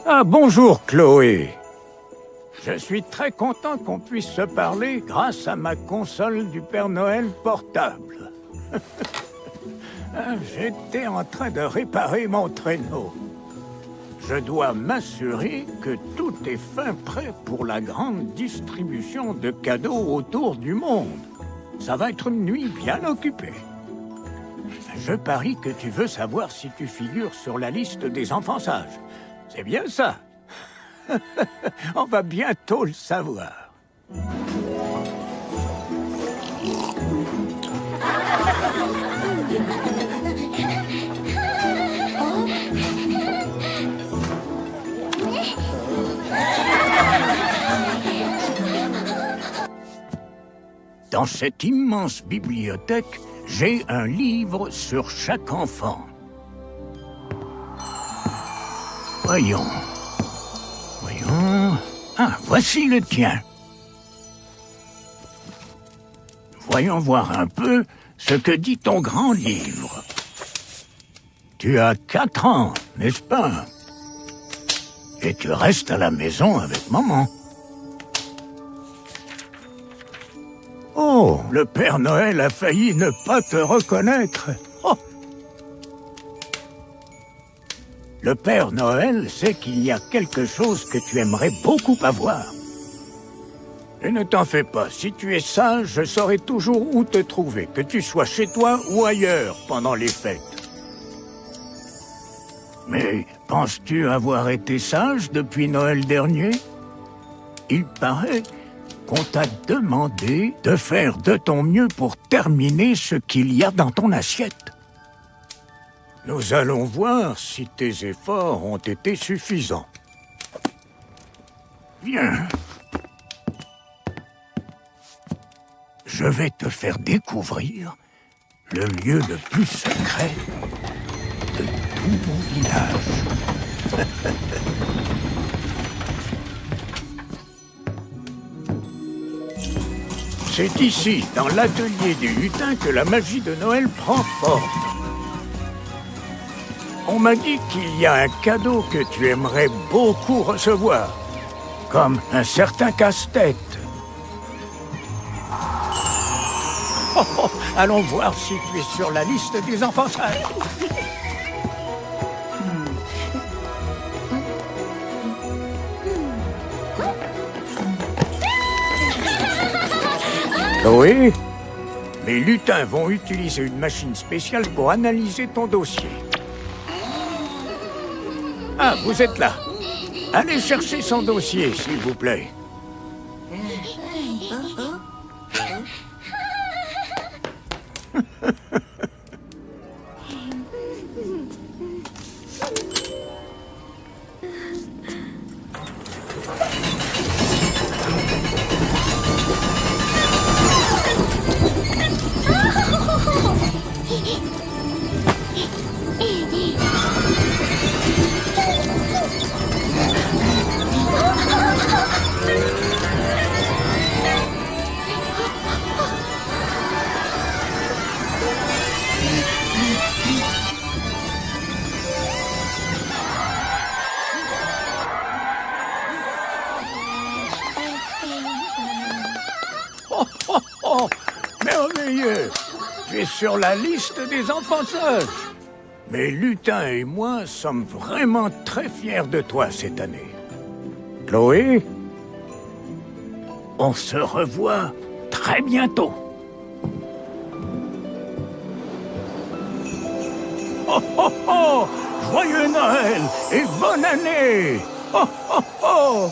Ah, bonjour, Chloé. Je suis très content qu'on puisse se parler grâce à ma console du Père Noël portable. J'étais en train de réparer mon traîneau. Je dois m'assurer que tout est fin prêt pour la grande distribution de cadeaux autour du monde. Ça va être une nuit bien occupée. Je parie que tu veux savoir si tu figures sur la liste des enfants sages. C'est bien ça. On va bientôt le savoir. Dans cette immense bibliothèque, j'ai un livre sur chaque enfant. Voyons. Ah, voici le tien. Voyons voir un peu ce que dit ton grand livre. Tu as 4 ans, n'est-ce pas? Et tu restes à la maison avec maman. Oh, le Père Noël a failli ne pas te reconnaître. Oh. Le Père Noël sait qu'il y a quelque chose que tu aimerais beaucoup avoir. Et ne t'en fais pas, si tu es sage, je saurai toujours où te trouver, que tu sois chez toi ou ailleurs pendant les fêtes. Mais penses-tu avoir été sage depuis Noël dernier? Il paraît qu'on t'a demandé de faire de ton mieux pour terminer ce qu'il y a dans ton assiette. Nous allons voir si tes efforts ont été suffisants. Viens. Je vais te faire découvrir le lieu le plus secret de tout mon village. C'est ici, dans l'atelier des lutins, que la magie de Noël prend forme. On m'a dit qu'il y a un cadeau que tu aimerais beaucoup recevoir, comme un certain casse-tête. Oh, allons voir si tu es sur la liste des enfants sages. Oui, les lutins vont utiliser une machine spéciale pour analyser ton dossier. Ah, vous êtes là. Allez chercher son dossier, s'il vous plaît. Oh, merveilleux! Tu es sur la liste des enfants sages. Mais Lutin et moi sommes vraiment très fiers de toi cette année. Chloé, on se revoit très bientôt. Oh, oh, oh! Joyeux Noël et bonne année! Oh, oh, oh!